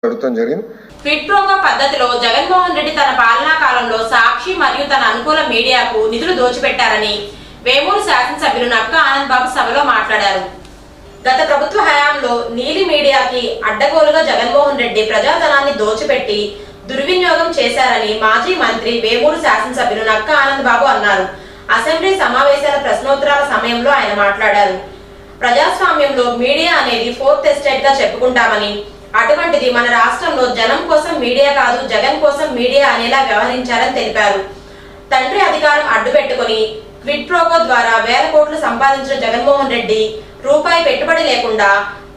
Quid pro quo పద్ధతిలో జగన్మోహన్ రెడ్డి తన పాలనా కాలంలో సాక్షి మరియు తన అనుకూల మీడియాకు నిధులు దోచిపెట్టారని వేమూరు శాసనసభ్యులు నక్క ఆనంద్ బాబు సభలో మాట్లాడారు. గత ప్రభుత్వ హయాంలో నీలి మీడియాకి అడ్డగోలుగా జగన్మోహన్ రెడ్డి ప్రజాధనాన్ని దోచిపెట్టి దుర్వినియోగం చేశారని మాజీ మంత్రి వేమూరు శాసనసభ్యులు నక్క ఆనంద్ బాబు అన్నారు. అసెంబ్లీ సమావేశాల ప్రశ్నోత్తరాల సమయంలో ఆయన మాట్లాడారు. ప్రజాస్వామ్యంలో మీడియా అనేది ఫోర్త్ ఎస్టేట్ గా చెప్పుకుంటామని, అటువంటిది మన రాష్ట్రంలో జనం కోసం మీడియా కాదు జగన్ కోసం మీడియా అనేలా వ్యవహరించారని తెలిపారు. తండ్రి అధికారం అడ్డుపెట్టుకుని క్విడ్ ప్రోకో ద్వారా వేల కోట్లు సంపాదించిన జగన్మోహన్ రెడ్డి రూపాయి పెట్టుబడి లేకుండా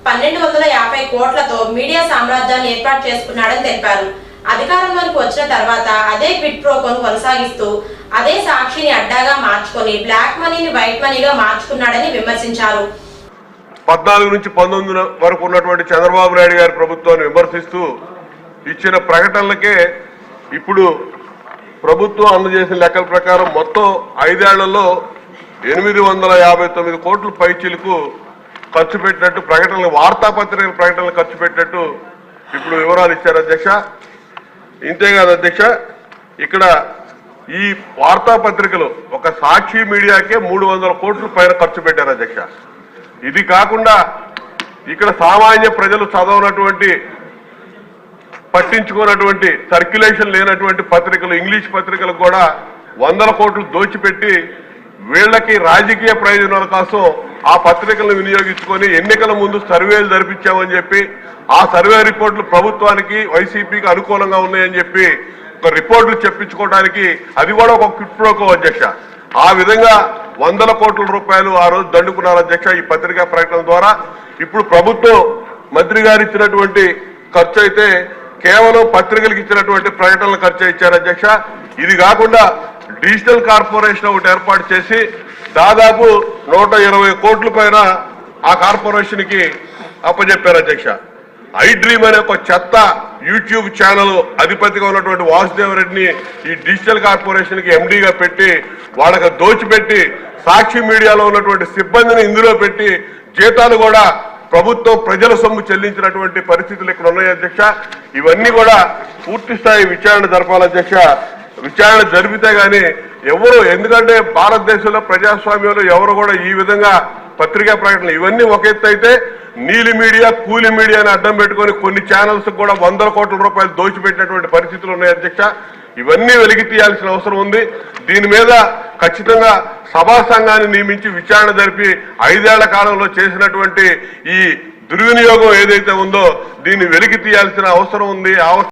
1250 కోట్లతో మీడియా సామ్రాజ్యాన్ని ఏర్పాటు చేసుకున్నాడని తెలిపారు. అధికారంలోకి వచ్చిన తర్వాత అదే క్విడ్ ప్రోకోను కొనసాగిస్తూ అదే సాక్షిని అడ్డాగా మార్చుకొని బ్లాక్ మనీని వైట్ మనీగా మార్చుకున్నాడని విమర్శించారు. 14 నుంచి 19 వరకు ఉన్నటువంటి చంద్రబాబు నాయుడు గారి ప్రభుత్వాన్ని విమర్శిస్తూ ఇచ్చిన ప్రకటనలకే ఇప్పుడు ప్రభుత్వం అందజేసిన లెక్కల ప్రకారం మొత్తం 5 ఏళ్లలో 859 కోట్ల పైచీలకు ఖర్చు పెట్టినట్టు ప్రకటనలు, వార్తాపత్రికల ప్రకటనలు ఖర్చు పెట్టినట్టు ఇప్పుడు వివరాలు ఇచ్చారు అధ్యక్ష. ఇంతేకాదు అధ్యక్ష, ఇక్కడ ఈ వార్తాపత్రికలు ఒక సాక్షి మీడియాకే 300 కోట్ల పైన ఖర్చు పెట్టారు అధ్యక్ష. ఇది కాకుండా ఇక్కడ సామాన్య ప్రజలు చదవనటువంటి, పట్టించుకున్నటువంటి, సర్క్యులేషన్ లేనటువంటి పత్రికలు, ఇంగ్లీష్ పత్రికలకు కూడా 100 కోట్లు దోచిపెట్టి వీళ్ళకి రాజకీయ ప్రయోజనాల కోసం ఆ పత్రికలను వినియోగించుకొని ఎన్నికల ముందు సర్వేలు జరిపించామని చెప్పి, ఆ సర్వే రిపోర్టులు ప్రభుత్వానికి వైసీపీకి అనుకూలంగా ఉన్నాయని చెప్పి ఒక రిపోర్టులు చెప్పించుకోవడానికి అది కూడా ఒక క్విడ్ ప్రోకో అధ్యక్ష. ఆ విధంగా 100 కోట్ల రూపాయలు ఆ రోజు దండుకున్నారు అధ్యక్ష ఈ పత్రికా ప్రకటన ద్వారా. ఇప్పుడు ప్రభుత్వం మంత్రి గారు ఇచ్చినటువంటి ఖర్చు అయితే కేవలం పత్రికలకు ఇచ్చినటువంటి ప్రకటనల ఖర్చు ఇచ్చారు అధ్యక్ష. ఇది కాకుండా డిజిటల్ కార్పొరేషన్ ఒకటి ఏర్పాటు చేసి దాదాపు 120 కోట్ల పైన ఆ కార్పొరేషన్ కి అప్పచెప్పారు అధ్యక్ష. ఐ డ్రీమ్ అనే ఒక చెత్త యూట్యూబ్ ఛానల్ అధిపతిగా ఉన్నటువంటి వాసుదేవరెడ్డిని ఈ డిజిటల్ కార్పొరేషన్ కి ఎండీగా పెట్టి వాళ్ళకి దోచిపెట్టి సాక్షి మీడియాలో ఉన్నటువంటి సిబ్బందిని ఇందులో పెట్టి జీతాలు కూడా ప్రభుత్వం ప్రజల సొమ్ము చెల్లించినటువంటి పరిస్థితులు ఇక్కడ ఉన్నాయి అధ్యక్ష. ఇవన్నీ కూడా పూర్తి స్థాయి విచారణ జరపాలి అధ్యక్ష. విచారణ జరిపితే గానీ ఎవరు, ఎందుకంటే భారతదేశంలో ప్రజాస్వామ్యంలో ఎవరు కూడా ఈ విధంగా పత్రికా ప్రకటనలు ఇవన్నీ ఒక ఎత్తు అయితే, నీలి మీడియా కూలి మీడియాని అడ్డం పెట్టుకొని కొన్ని ఛానల్స్ కూడా 100 కోట్ల రూపాయలు దోచిపెట్టినటువంటి పరిస్థితులు ఉన్నాయి అధ్యక్ష. ఇవన్నీ వెలికి తీయాల్సిన అవసరం ఉంది. దీని మీద ఖచ్చితంగా సభా సంఘాన్ని నియమించి విచారణ జరిపి 5 ఏళ్ల కాలంలో చేసినటువంటి ఈ దుర్వినియోగం ఏదైతే ఉందో దీన్ని వెలికి తీయాల్సిన అవసరం ఉంది.